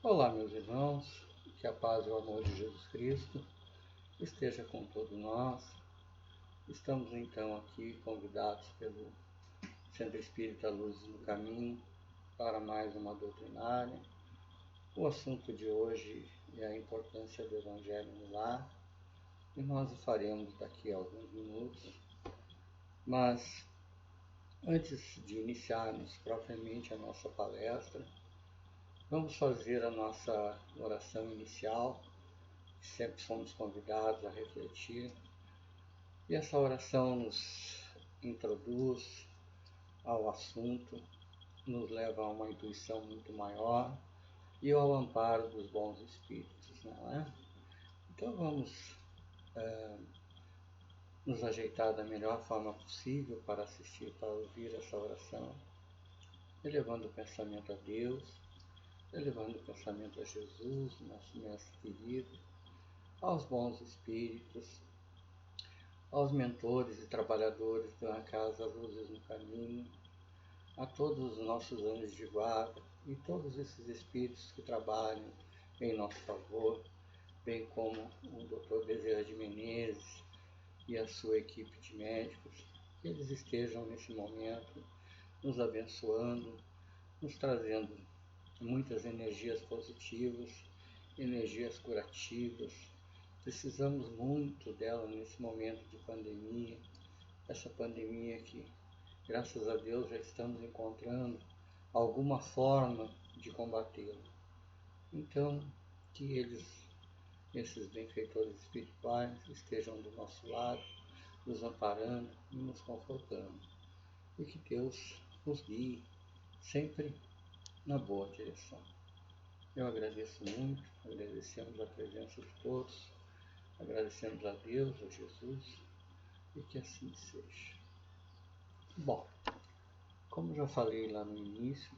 Olá, meus irmãos, que a paz e o amor de Jesus Cristo esteja com todos nós. Estamos então aqui convidados pelo Centro Espírita Luz no Caminho para mais uma doutrinária. O assunto de hoje é a importância do Evangelho no lar e nós o faremos daqui a alguns minutos. Mas antes de iniciarmos propriamente a nossa palestra, vamos fazer a nossa oração inicial, que sempre somos convidados a refletir. E essa oração nos introduz ao assunto, nos leva a uma intuição muito maior e ao amparo dos bons espíritos, não é? Então vamos nos ajeitar da melhor forma possível para assistir, para ouvir essa oração, elevando o pensamento a Deus, elevando o pensamento a Jesus, nosso mestre querido, aos bons espíritos, aos mentores e trabalhadores da Casa Luzes no Caminho, a todos os nossos anjos de guarda e todos esses espíritos que trabalham em nosso favor, bem como o Dr. Bezerra de Menezes e a sua equipe de médicos, que eles estejam nesse momento nos abençoando, nos trazendo muitas energias positivas, energias curativas. Precisamos muito dela nesse momento de pandemia, essa pandemia que, graças a Deus, já estamos encontrando alguma forma de combatê-la. Então, que eles, esses benfeitores espirituais, estejam do nosso lado, nos amparando e nos confortando. E que Deus nos guie sempre na boa direção. Eu agradeço muito, agradecemos a presença de todos, agradecemos a Deus, a Jesus, e que assim seja. Bom, como já falei lá no início,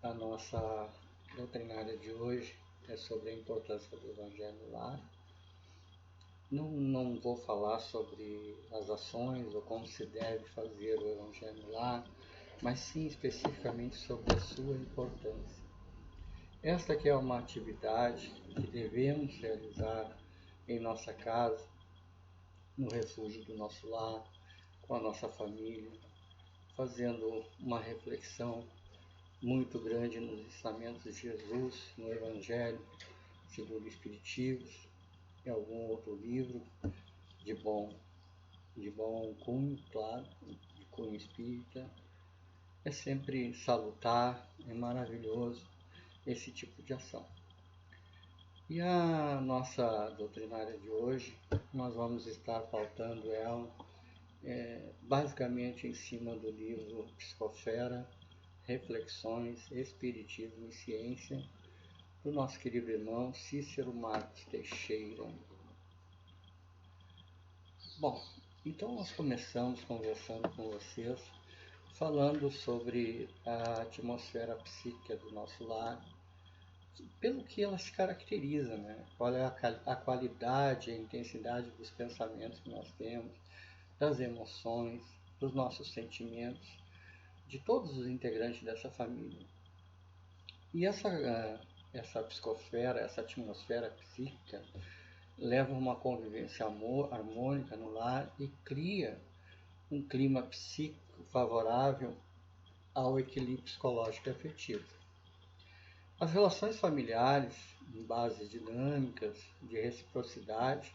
a nossa doutrinária de hoje é sobre a importância do Evangelho no lar. Não vou falar sobre as ações ou como se deve fazer o Evangelho no lar, mas sim especificamente sobre a sua importância. Esta que é uma atividade que devemos realizar em nossa casa, no refúgio do nosso lar, com a nossa família, fazendo uma reflexão muito grande nos ensinamentos de Jesus, no Evangelho, segundo o Espiritismo, em algum outro livro de bom cunho, claro, de cunho espírita. É sempre salutar, é maravilhoso esse tipo de ação. E a nossa doutrinária de hoje, nós vamos estar pautando ela basicamente em cima do livro Psicosfera, Reflexões, Espiritismo e Ciência, do nosso querido irmão Cícero Marques Teixeira. Bom, então nós começamos conversando com vocês, falando sobre a atmosfera psíquica do nosso lar, pelo que ela se caracteriza, né? Qual é a qualidade, a intensidade dos pensamentos que nós temos, das emoções, dos nossos sentimentos, de todos os integrantes dessa família. E essa psicosfera, essa atmosfera psíquica, leva a uma convivência harmônica no lar e cria um clima psíquico favorável ao equilíbrio psicológico e afetivo. As relações familiares, em bases dinâmicas de reciprocidade,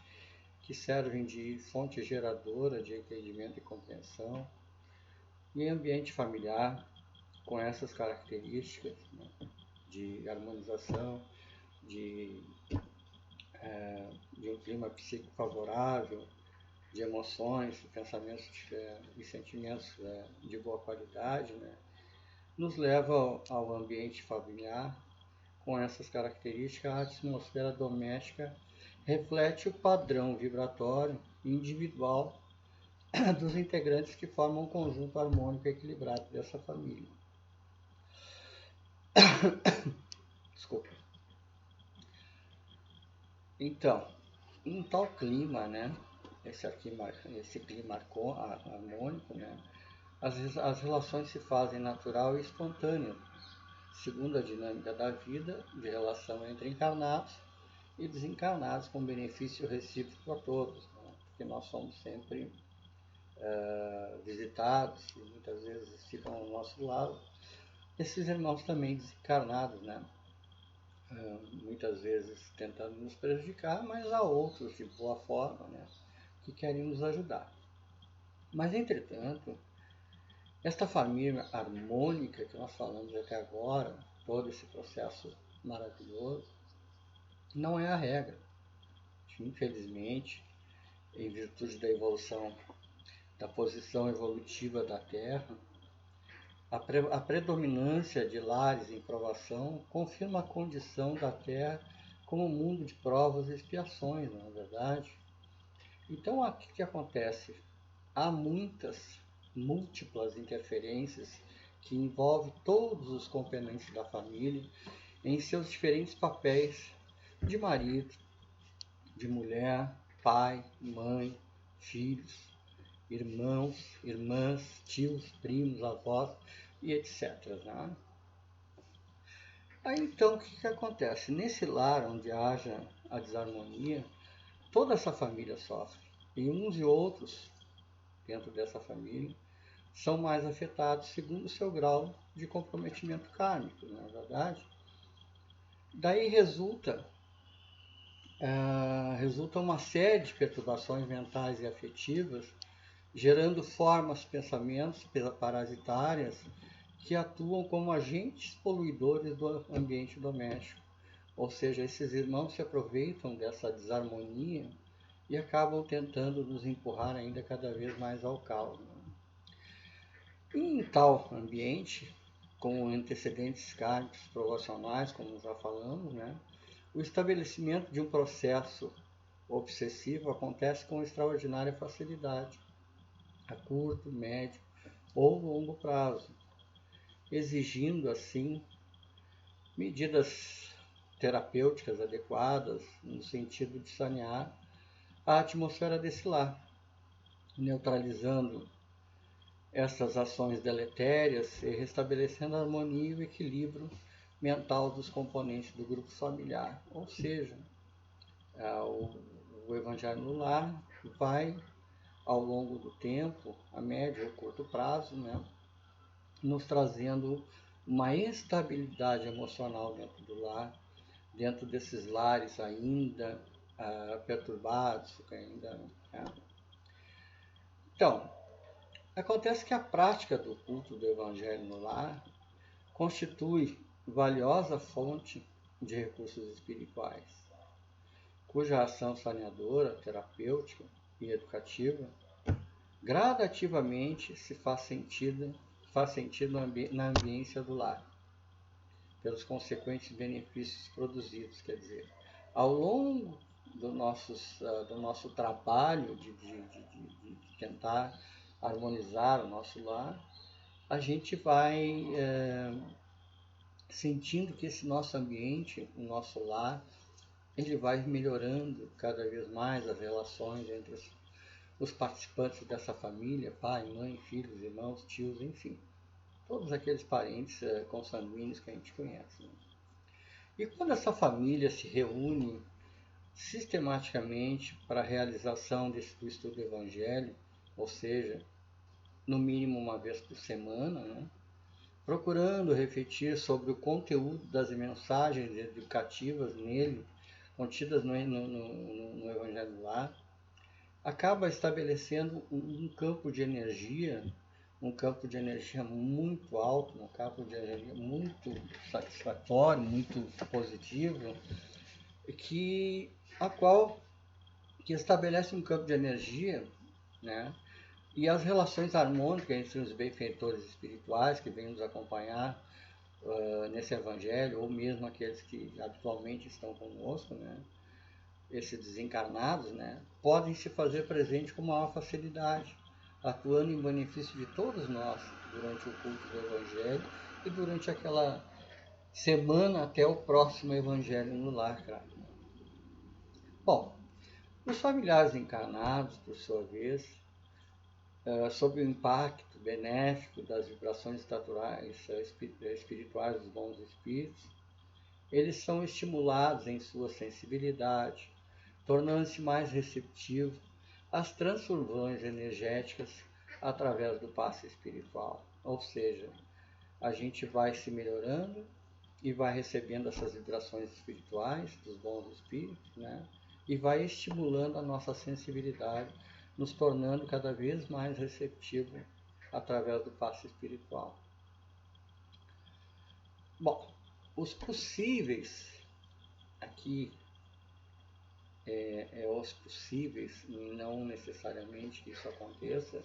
que servem de fonte geradora de entendimento e compreensão, e ambiente familiar, com essas características, né, de harmonização, de um clima psíquico favorável, de emoções, pensamentos e sentimentos de boa qualidade, né, nos leva ao ambiente familiar. Com essas características, a atmosfera doméstica reflete o padrão vibratório individual dos integrantes que formam um conjunto harmônico e equilibrado dessa família. Desculpa. Então, em tal clima, né, esse clima harmônico, né, as relações se fazem natural e espontâneo, segundo a dinâmica da vida, de relação entre encarnados e desencarnados, com benefício recíproco a todos, né? Porque nós somos sempre visitados e muitas vezes ficam ao nosso lado esses irmãos também desencarnados, né? Muitas vezes tentando nos prejudicar, mas há outros de boa forma, né? Que querem nos ajudar. Mas, entretanto, esta família harmônica que nós falamos até agora, todo esse processo maravilhoso, não é a regra. Infelizmente, em virtude da evolução, da posição evolutiva da Terra, a predominância de lares em provação confirma a condição da Terra como um mundo de provas e expiações, não é verdade? Então, o que acontece? Há múltiplas interferências que envolvem todos os componentes da família em seus diferentes papéis de marido, de mulher, pai, mãe, filhos, irmãos, irmãs, tios, primos, avós e etc. Né? Aí então o que acontece? Nesse lar onde haja a desarmonia, toda essa família sofre. E uns e outros dentro dessa família são mais afetados segundo o seu grau de comprometimento kármico, não é verdade? Daí resulta uma série de perturbações mentais e afetivas, gerando formas, pensamentos parasitárias que atuam como agentes poluidores do ambiente doméstico. Ou seja, esses irmãos se aproveitam dessa desarmonia e acabam tentando nos empurrar ainda cada vez mais ao caos. Em tal ambiente, com antecedentes kármicos provacionais, como já falamos, né, o estabelecimento de um processo obsessivo acontece com extraordinária facilidade, a curto, médio ou longo prazo, exigindo, assim, medidas terapêuticas adequadas no sentido de sanear a atmosfera desse lar, neutralizando essas ações deletérias e restabelecendo a harmonia e o equilíbrio mental dos componentes do grupo familiar. Ou seja, o Evangelho no Lar vai, ao longo do tempo, a médio ou curto prazo, né, nos trazendo uma estabilidade emocional dentro do lar, dentro desses lares ainda perturbados, ainda. Então, acontece que a prática do culto do Evangelho no lar constitui valiosa fonte de recursos espirituais, cuja ação saneadora, terapêutica e educativa gradativamente se faz sentido na ambiência do lar, pelos consequentes benefícios produzidos. Quer dizer, ao longo do nosso trabalho de tentar harmonizar o nosso lar, a gente vai sentindo que esse nosso ambiente, o nosso lar, ele vai melhorando cada vez mais as relações entre os participantes dessa família, pai, mãe, filhos, irmãos, tios, enfim, todos aqueles parentes consanguíneos que a gente conhece. Né? E quando essa família se reúne sistematicamente para a realização do estudo do Evangelho, ou seja, no mínimo uma vez por semana, né? Procurando refletir sobre o conteúdo das mensagens educativas nele, contidas no Evangelho do Lar, acaba estabelecendo um campo de energia muito alto, um campo de energia muito satisfatório, muito positivo, que estabelece um campo de energia, né? E as relações harmônicas entre os benfeitores espirituais que vêm nos acompanhar nesse evangelho, ou mesmo aqueles que habitualmente estão conosco, né? Esses desencarnados, né? Podem se fazer presente com maior facilidade, atuando em benefício de todos nós durante o culto do evangelho e durante aquela semana até o próximo evangelho no lar, cara. Bom, os familiares encarnados, por sua vez, sob o impacto benéfico, das vibrações espirituais dos bons espíritos, eles são estimulados em sua sensibilidade, tornando-se mais receptivos às transfusões energéticas através do passe espiritual. Ou seja, a gente vai se melhorando e vai recebendo essas vibrações espirituais dos bons espíritos, né? E vai estimulando a nossa sensibilidade, nos tornando cada vez mais receptivo através do passe espiritual. Bom, os possíveis aqui os possíveis, não necessariamente que isso aconteça,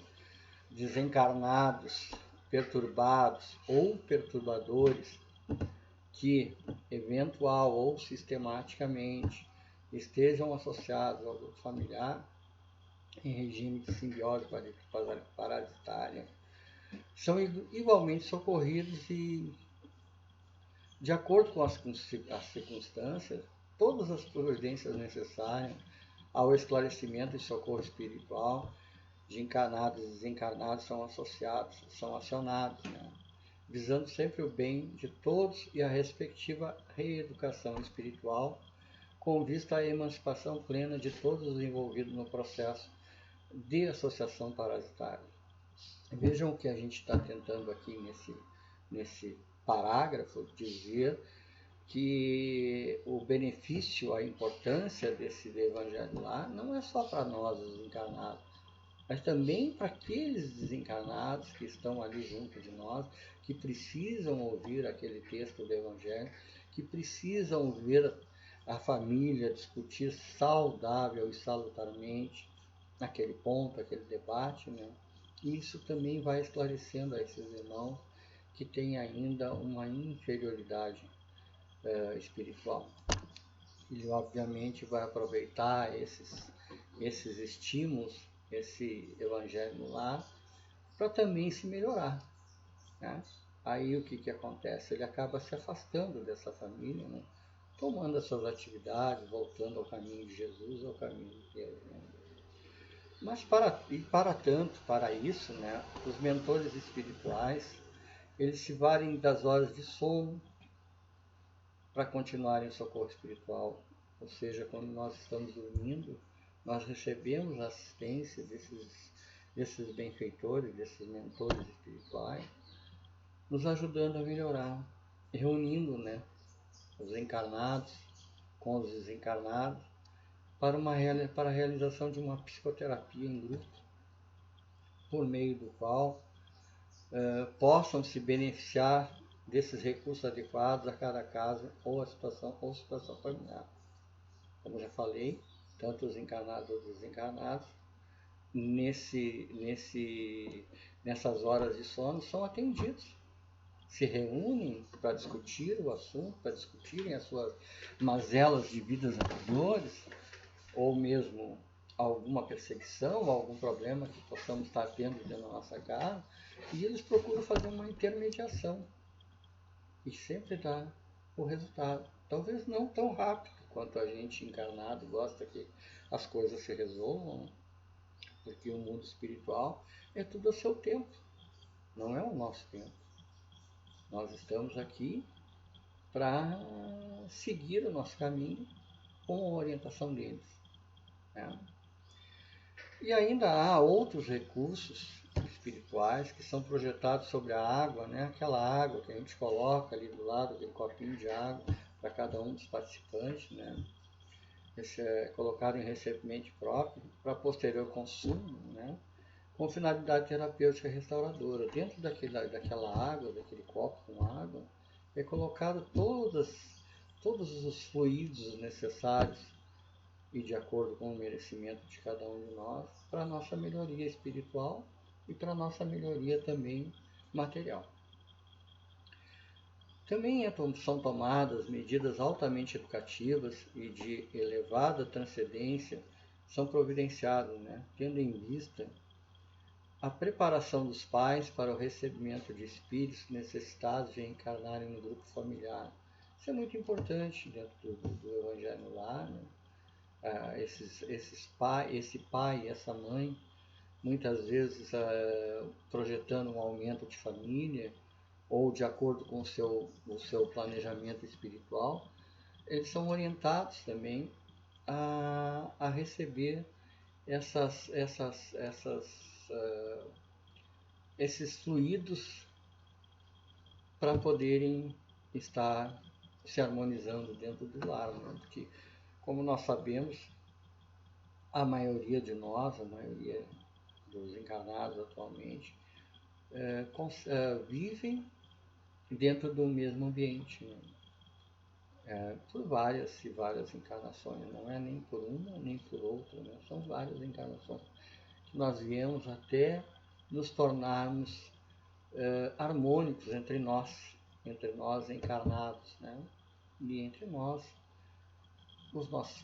desencarnados, perturbados ou perturbadores que, eventual ou sistematicamente, estejam associados ao grupo familiar em regime de simbiose parasitária, são igualmente socorridos e, de acordo com as circunstâncias, todas as providências necessárias ao esclarecimento e socorro espiritual de encarnados e desencarnados são acionados, né? Visando sempre o bem de todos e a respectiva reeducação espiritual, com vista à emancipação plena de todos os envolvidos no processo de associação parasitária. Vejam o que a gente está tentando aqui nesse parágrafo dizer, que o benefício, a importância desse evangelho lá não é só para nós, os encarnados, mas também para aqueles desencarnados que estão ali junto de nós, que precisam ouvir aquele texto do evangelho, que precisam ver a família discutir saudável e salutarmente aquele ponto, aquele debate, né? E isso também vai esclarecendo a esses irmãos que têm ainda uma inferioridade espiritual. Ele obviamente vai aproveitar esses estímulos, esse evangelho no lar, para também se melhorar, né? Aí o que acontece? Ele acaba se afastando dessa família, né? Tomando as suas atividades, voltando ao caminho de Jesus, ao caminho de Deus, né? Mas para isso, né, os mentores espirituais, eles se valem das horas de sono para continuarem o socorro espiritual. Ou seja, quando nós estamos dormindo, nós recebemos a assistência desses benfeitores, desses mentores espirituais, nos ajudando a melhorar, reunindo, né, os encarnados com os desencarnados para a realização de uma psicoterapia em grupo, por meio do qual possam se beneficiar desses recursos adequados a cada caso ou situação familiar. Como já falei, tanto os encarnados ou desencarnados, nessas horas de sono, são atendidos. Se reúnem para discutir o assunto, para discutirem as suas mazelas de vidas anteriores, ou mesmo alguma perseguição, algum problema que possamos estar tendo dentro da nossa casa, e eles procuram fazer uma intermediação. E sempre dá o resultado. Talvez não tão rápido quanto a gente encarnado gosta que as coisas se resolvam, porque o mundo espiritual é tudo a seu tempo, não é o nosso tempo. Nós estamos aqui para seguir o nosso caminho com a orientação deles, né? E ainda há outros recursos espirituais que são projetados sobre a água, né? Aquela água que a gente coloca ali do lado, aquele copinho de água para cada um dos participantes, né? Esse é colocado em recipiente próprio para posterior consumo, né? Com finalidade terapêutica restauradora. Dentro daquela água, daquele copo com água, é colocado todos os fluidos necessários e de acordo com o merecimento de cada um de nós, para a nossa melhoria espiritual e para a nossa melhoria também material. Também são tomadas medidas altamente educativas e de elevada transcendência, são providenciadas, né, tendo em vista a preparação dos pais para o recebimento de espíritos necessitados de encarnarem no grupo familiar. Isso é muito importante dentro do Evangelho Lar, né? Esse pai e essa mãe muitas vezes projetando um aumento de família, ou de acordo com o seu planejamento espiritual, eles são orientados também a receber uh, esses fluidos para poderem estar se harmonizando dentro do lar, né? Porque, como nós sabemos, a maioria de nós, a maioria dos encarnados atualmente, vivem dentro do mesmo ambiente, né? Por várias e várias encarnações, não é nem por uma nem por outra, né? São várias encarnações que nós viemos até nos tornarmos harmônicos entre nós encarnados, né? E entre nós,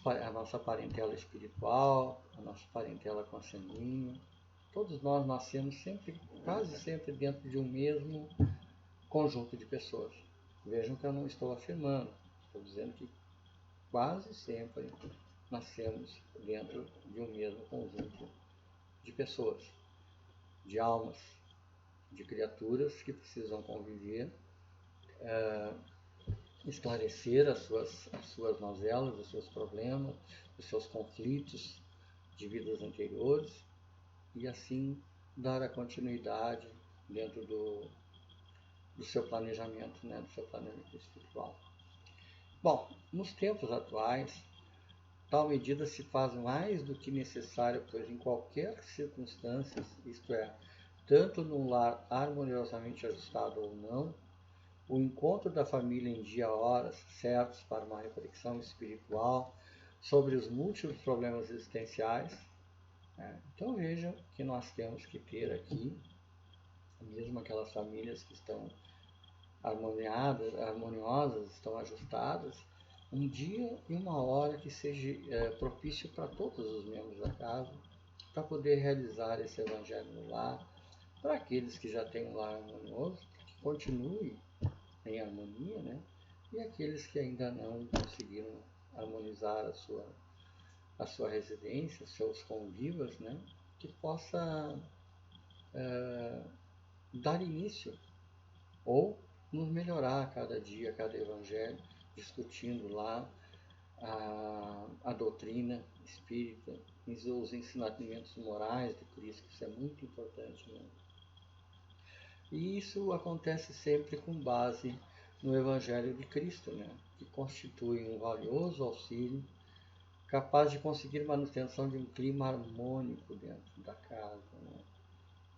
a nossa parentela espiritual, a nossa parentela consanguínea, todos nós nascemos sempre, quase sempre dentro de um mesmo conjunto de pessoas. Vejam que eu não estou afirmando, estou dizendo que quase sempre nascemos dentro de um mesmo conjunto de pessoas, de almas, de criaturas que precisam conviver, esclarecer as suas mazelas, os seus problemas, os seus conflitos de vidas anteriores e assim dar a continuidade dentro do seu planejamento, né, do seu planejamento espiritual. Bom, nos tempos atuais, tal medida se faz mais do que necessária, pois em qualquer circunstância, isto é, tanto num lar harmoniosamente ajustado ou não, o encontro da família em dia horas certos para uma reflexão espiritual sobre os múltiplos problemas existenciais. Né? Então vejam que nós temos que ter aqui, mesmo aquelas famílias que estão harmoniosas, estão ajustadas, um dia e uma hora que seja propício para todos os membros da casa, para poder realizar esse evangelho no lar, para aqueles que já têm um lar harmonioso, que continue em harmonia, né? E aqueles que ainda não conseguiram harmonizar a sua residência, seus convivas, né? Que possa dar início ou nos melhorar a cada dia, a cada evangelho, discutindo lá a doutrina espírita, os ensinamentos morais de Cristo, isso é muito importante, né? E isso acontece sempre com base no Evangelho de Cristo, né? Que constitui um valioso auxílio capaz de conseguir manutenção de um clima harmônico dentro da casa, né?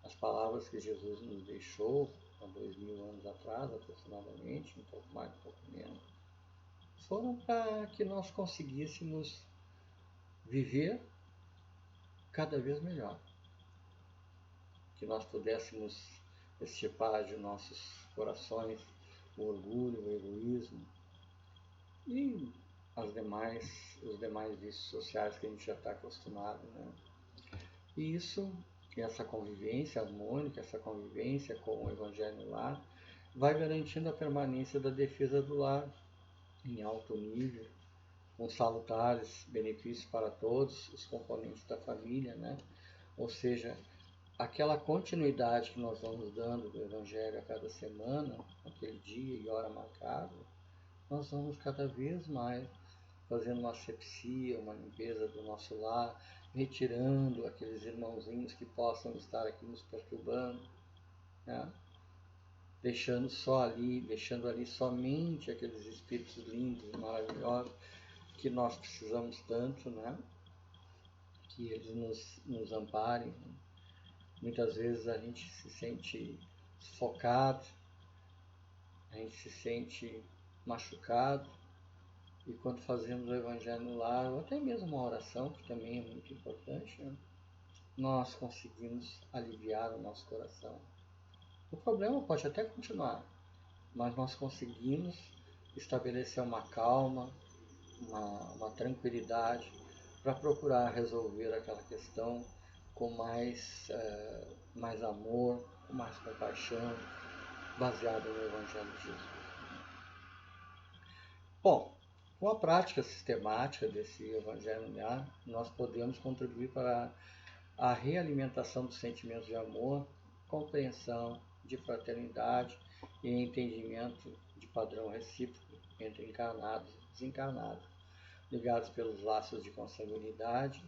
As palavras que Jesus nos deixou há 2000 anos atrás, aproximadamente, um pouco mais, um pouco menos, foram para que nós conseguíssemos viver cada vez melhor, que nós pudéssemos extirpar de nossos corações o orgulho, o egoísmo e os demais vícios sociais que a gente já está acostumado, né? E essa convivência harmônica, essa convivência com o Evangelho no lar, vai garantindo a permanência da defesa do lar em alto nível, com salutares benefícios para todos os componentes da família, né? Ou seja, aquela continuidade que nós vamos dando do Evangelho a cada semana, aquele dia e hora marcada, nós vamos cada vez mais fazendo uma asepsia, uma limpeza do nosso lar, retirando aqueles irmãozinhos que possam estar aqui nos perturbando, né? Deixando ali somente aqueles espíritos lindos, maravilhosos, que nós precisamos tanto, né? Que eles nos amparem. Muitas vezes a gente se sente sufocado, a gente se sente machucado, e quando fazemos o Evangelho no lar, ou até mesmo uma oração, que também é muito importante, né? Nós conseguimos aliviar o nosso coração. O problema pode até continuar, mas nós conseguimos estabelecer uma calma, uma tranquilidade para procurar resolver aquela questão com mais amor, com mais compaixão, baseado no Evangelho de Jesus. Bom, com a prática sistemática desse Evangelho no lar, nós podemos contribuir para a realimentação dos sentimentos de amor, compreensão, de fraternidade e entendimento de padrão recíproco entre encarnados e desencarnados, ligados pelos laços de consanguinidade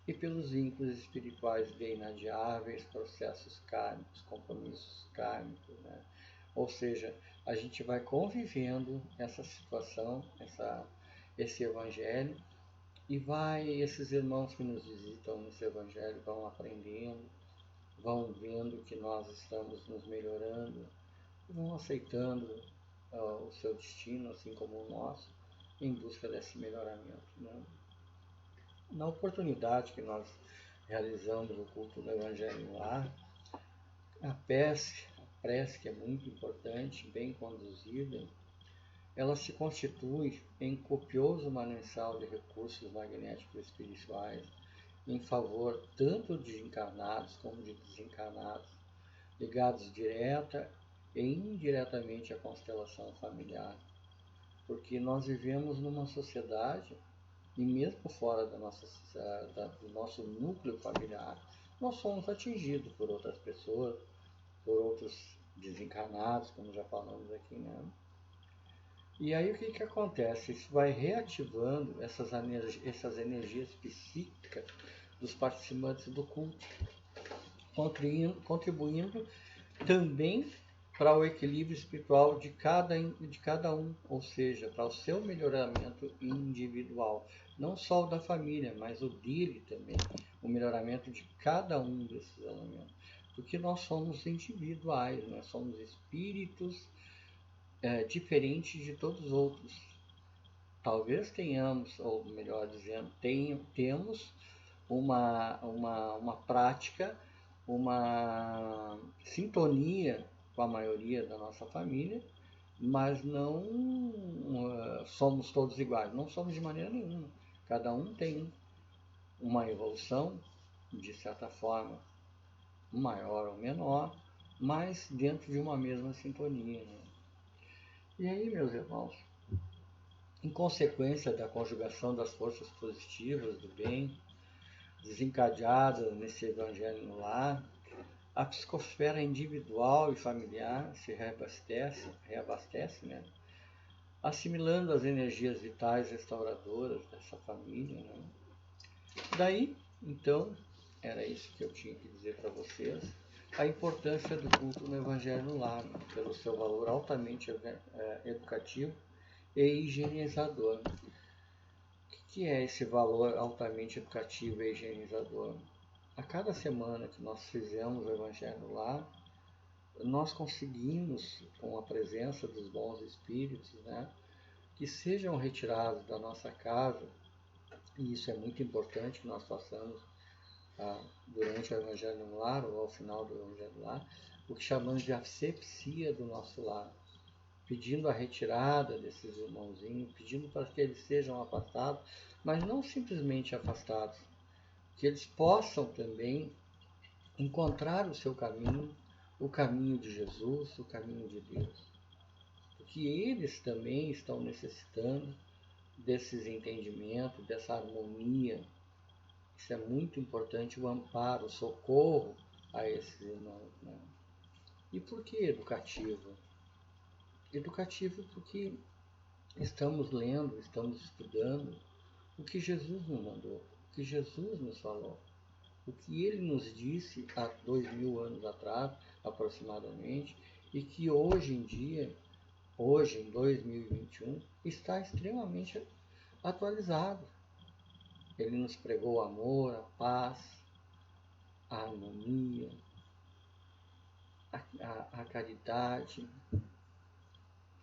e pelos vínculos espirituais de inadiáveis processos kármicos, compromissos kármicos, né? Ou seja, a gente vai convivendo essa situação, esse evangelho, e esses irmãos que nos visitam nesse evangelho vão aprendendo, vão vendo que nós estamos nos melhorando, e vão aceitando o seu destino, assim como o nosso, em busca desse melhoramento, né? Na oportunidade que nós realizamos o culto do Evangelho no Lar, a prece, que é muito importante, bem conduzida, ela se constitui em copioso manancial de recursos magnéticos espirituais em favor tanto de encarnados como de desencarnados, ligados direta e indiretamente à constelação familiar, porque nós vivemos numa sociedade, e mesmo fora do nosso núcleo familiar, nós somos atingidos por outras pessoas, por outros desencarnados, como já falamos aqui, né? E aí o que acontece? Isso vai reativando essas energias psíquicas dos participantes do culto, contribuindo também para o equilíbrio espiritual de cada um, ou seja, para o seu melhoramento individual, não só o da família, mas o dele também, o melhoramento de cada um desses elementos, porque nós somos individuais, nós somos espíritos diferentes de todos os outros. Talvez tenhamos, ou melhor dizendo, temos uma prática, uma sintonia com a maioria da nossa família, mas não somos todos iguais, não somos de maneira nenhuma. Cada um tem uma evolução, de certa forma, maior ou menor, mas dentro de uma mesma sintonia, né? E aí, meus irmãos, em consequência da conjugação das forças positivas do bem, desencadeadas nesse evangelho no lar, a psicosfera individual e familiar se reabastece, né? Assimilando as energias vitais restauradoras dessa família, né? Daí, então, era isso que eu tinha que dizer para vocês, a importância do culto no Evangelho no Lar, né? Pelo seu valor altamente educativo e higienizador. O que é esse valor altamente educativo e higienizador? A cada semana que nós fizemos o Evangelho lá, nós conseguimos, com a presença dos bons espíritos, né, que sejam retirados da nossa casa, e isso é muito importante que nós façamos durante o Evangelho no Lar, ou ao final do Evangelho no Lar, o que chamamos de asepsia do nosso lar, pedindo a retirada desses irmãozinhos, pedindo para que eles sejam afastados, mas não simplesmente afastados, que eles possam também encontrar o seu caminho, o caminho de Jesus, o caminho de Deus. Porque eles também estão necessitando desses entendimentos, dessa harmonia. Isso é muito importante, o amparo, o socorro a esses irmãos, né? E por que educativo? Educativo porque estamos lendo, estamos estudando o que Jesus nos mandou, o que Jesus nos falou, o que ele nos disse há 2000 anos atrás, aproximadamente, e que hoje em dia, hoje em 2021, está extremamente atualizado. Ele nos pregou o amor, a paz, a harmonia, a caridade.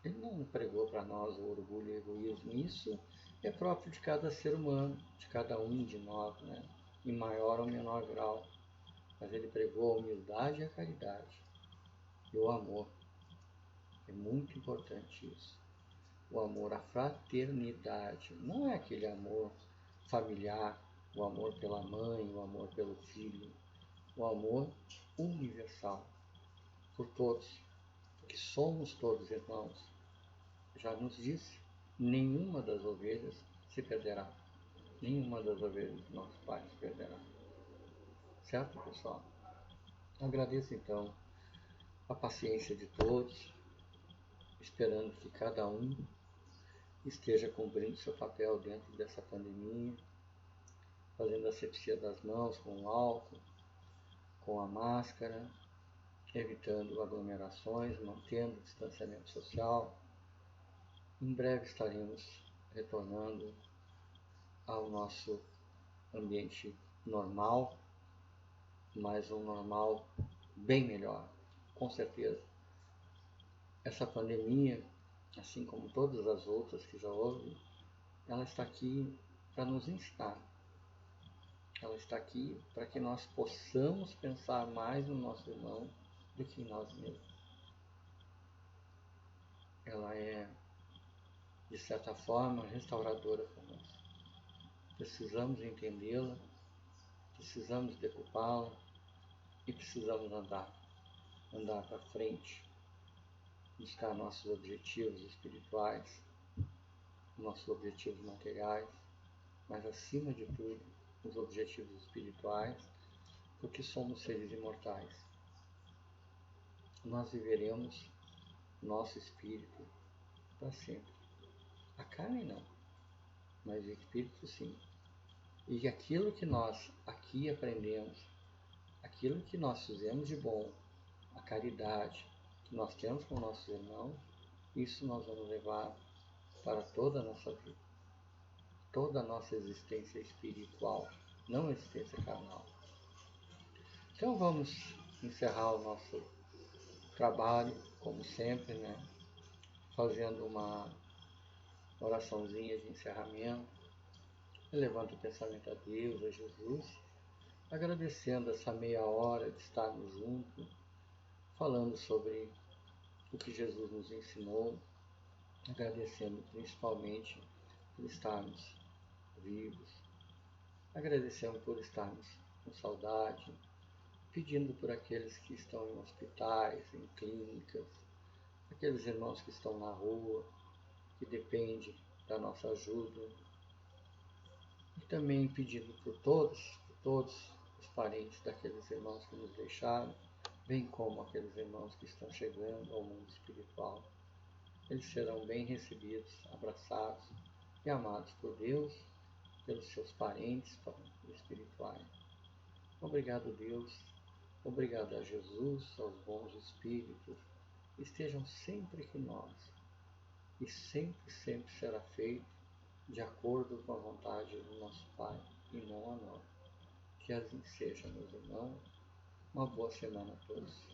Ele não pregou para nós o orgulho e o egoísmo. Isso é próprio de cada ser humano, de cada um de nós, né? Em maior ou menor grau. Mas ele pregou a humildade e a caridade. E o amor. É muito importante isso. O amor à fraternidade. Não é aquele amor familiar, o amor pela mãe, o amor pelo filho. O amor universal. Por todos. Porque somos todos irmãos. Já nos disse, nenhuma das ovelhas se perderá. Nenhuma das ovelhas do nosso Pai se perderá. Certo, pessoal? Agradeço então a paciência de todos, esperando que cada um esteja cumprindo seu papel dentro dessa pandemia, fazendo a asepsia das mãos com o álcool, com a máscara, evitando aglomerações, mantendo o distanciamento social. Em breve estaremos retornando ao nosso ambiente normal, mas um normal bem melhor, com certeza. Essa pandemia, assim como todas as outras que já houve, ela está aqui para nos ensinar. Ela está aqui para que nós possamos pensar mais no nosso irmão do que em nós mesmos. Ela é, de certa forma, restauradora para nós. Precisamos entendê-la, precisamos decupá-la e precisamos andar para frente, buscar nossos objetivos espirituais, nossos objetivos materiais, mas acima de tudo, os objetivos espirituais, porque somos seres imortais. Nós viveremos nosso espírito para sempre. A carne não, mas o espírito sim. E aquilo que nós aqui aprendemos, aquilo que nós fizemos de bom, a caridade que nós temos com nossos irmãos, isso nós vamos levar para toda a nossa vida, toda a nossa existência espiritual, não existência carnal. Então vamos encerrar o nosso trabalho, como sempre, né? Fazendo uma oraçãozinha de encerramento, elevando o pensamento a Deus, a Jesus, agradecendo essa meia hora de estarmos juntos, falando sobre o que Jesus nos ensinou, agradecendo principalmente por estarmos vivos, agradecendo por estarmos com saudade, pedindo por aqueles que estão em hospitais, em clínicas, aqueles irmãos que estão na rua, que dependem da nossa ajuda, e também pedindo por todos os parentes daqueles irmãos que nos deixaram, bem como aqueles irmãos que estão chegando ao mundo espiritual. Eles serão bem recebidos, abraçados e amados por Deus, pelos seus parentes espirituais. Obrigado, Deus. Obrigado a Jesus, aos bons espíritos. Estejam sempre com nós. E sempre, sempre será feito de acordo com a vontade do nosso Pai e não a nós. Que assim seja, meus irmãos. Uma boa semana a todos.